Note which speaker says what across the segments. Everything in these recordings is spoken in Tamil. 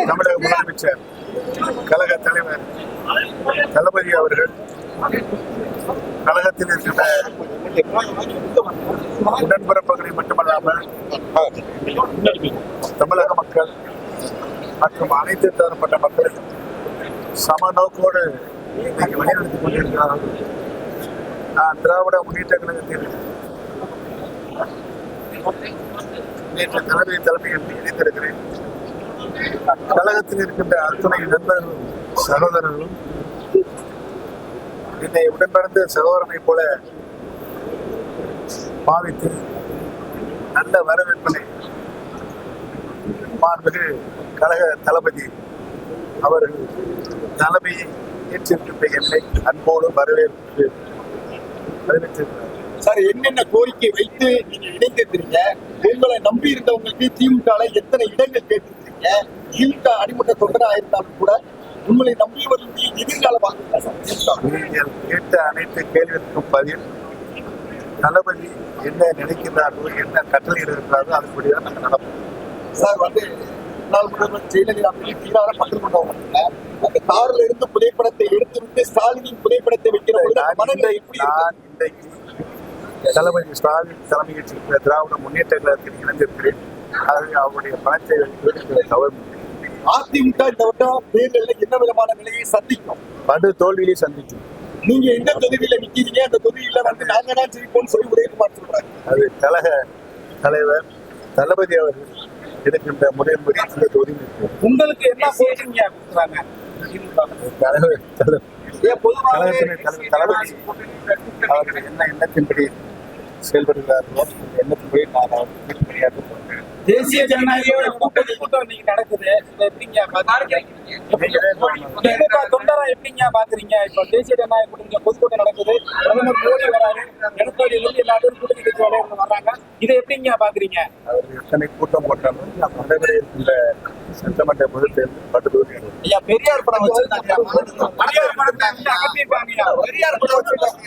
Speaker 1: தமிழக முதலமைச்சர் கழக தலைவர் தளபதி அவர்கள் கழகத்தில் இருக்கின்ற உடன்பிறப்புகளை மட்டுமல்லாமல் தமிழக மக்கள் மற்றும் அனைத்து தரப்பட்ட மக்கள் சம நோக்கோடு இன்றைக்கு வழிநடத்திக் கொண்டிருக்கிறார்கள். நான் திராவிட முன்னேற்ற கழகத்தில் நேற்று தலைமையில் இணைந்திருக்கிறேன். கழகத்தில் இருக்கின்ற அத்துணை நண்பர்களும் சகோதரர்களும் என்னை உடன்பிறந்த சகோதரனை போல பாவித்து நல்ல வரவேற்பனை மாண்புமிகு கழக தளபதி அவர்கள் தலைமையை ஏற்றிருக்கின்ற என்னை அன்போடு வரவேற்றிருக்கிறார்.
Speaker 2: சார், என்னென்ன கோரிக்கை வைத்து நீங்க இணைந்திருக்கிறீங்க? உங்களை நம்பி இருந்தவங்களுக்கு திமுக எத்தனை இடங்கள் கேட்டிருக்கீங்க? திமுக அடிமட்ட தொண்டராக இருந்தாலும் கூட உங்களை நம்பியவர்களுக்கு எதிர்கால
Speaker 1: நீங்கள் கேட்ட அனைத்து கேள்விகளுக்கும் பதில் தளபதி என்ன நினைக்கிறார்களோ, என்ன கட்டளை இருக்கிறாரோ அதுபடிதான் நாங்கள் நடப்போம்.
Speaker 2: சார், முன்னாள் முதல்வர் ஜெயலலிதா தீராத பகிர்ந்து கொண்டவங்க அந்த கார்ல இருந்து புகைப்படத்தை எடுத்துவிட்டு ஸ்டாலினின் புகைப்படத்தை வைக்கிறது.
Speaker 1: நான் இன்றைக்கு தளபதி ஸ்டாலின் தலைமையில் திராவிட முன்னேற்ற கழகத்தில் இணைந்திருக்கிறேன். ஆகவே அவருடைய பணத்தை தவறு.
Speaker 2: அதிமுக இந்த வட்டம் தேர்தலில் என்ன விதமான நிலையை சந்திக்கும்?
Speaker 1: படு தோல்வியை சந்திக்கும்.
Speaker 2: நீங்க எந்த தொகுதியில நிக்கிறீங்க? அந்த தொகுதியில நாங்க தான் ஜெயிப்போம்னு சொல்லி உதயகுமார் சொல்றாங்க.
Speaker 1: அது கழக தலைவர் தளபதி அவர்கள் எடுக்கின்ற முறைப்படி இந்த தொகுதி
Speaker 2: உங்களுக்கு என்ன சொல்றீங்க?
Speaker 1: தளபதி அவர்கள் என்ன எண்ணத்தின்படி செயல்படுகிறார்களோ எண்ணத்தின்படி நான் அவர்கள்
Speaker 2: தேசிய ஜனநாயக கூட்டம் நீங்க நடக்குது. தொண்டரா எப்படிங்க பாக்குறீங்க? இப்ப தேசிய ஜனநாயக கூட்டணி பொதுக்கூட்டம் நடக்குது. பிரதமர் மோடி வராரு, எடப்பாடியிலிருந்து எல்லா பேரும் கூட்டணி வர்றாங்க. இதை எப்படிங்க பாக்குறீங்க?
Speaker 1: அவர் எத்தனை கூட்டம் போட்டாலும் நடைமுறை இருக்கின்ற சட்டமன்ற பொதுத் தேர்தல் பட்டுதோல்வி.
Speaker 2: ஐயா, பெரியார் படம் வச்சிருக்காங்க. பெரியார் படத்தை அகற்றிருக்காங்க. பெரியார் படம் வச்சிருக்காங்க,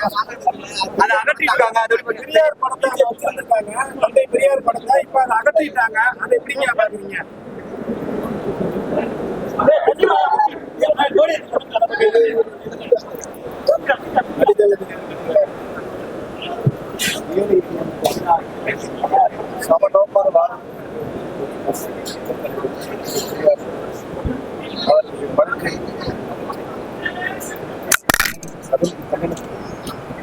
Speaker 2: அதை அகற்றிருக்காங்க. அது பெரியார் படத்தை வச்சிருக்காங்க. தந்தை பெரியார் படத்தை இப்ப அதை அகற்றிட்டாங்க. அதை எப்படிங்க பாக்குறீங்க?
Speaker 1: சமநோக்கான வாரம்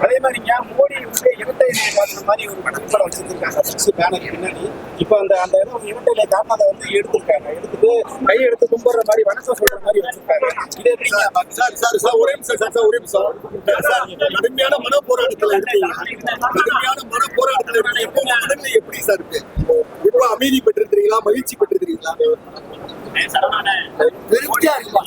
Speaker 2: அதே மாதிரிங்க மோடி இரட்டை இலை காட்டுற மாதிரி ஒரு படம் வச்சிருக்காங்க பேனர் பின்னாடி. இப்ப அந்த இடம் இரட்டை இலை காரணம் அதை எடுத்திருக்காங்க. எடுத்துட்டு கையை எடுத்து கும்பிடுற மாதிரி வணக்கம் சொல்ற மாதிரி வச்சிருக்காங்க. இது எப்படிங்க? ஒரே நிமிஷம். கடுமையான மன போராட்டத்துல மனநிலை எப்படி சார் இருக்கு? இப்போ அமைதி பெற்றிருக்கிறீங்களா? மகிழ்ச்சி பெற்றிருக்கிறீங்களா? திருப்தியா இருப்பா.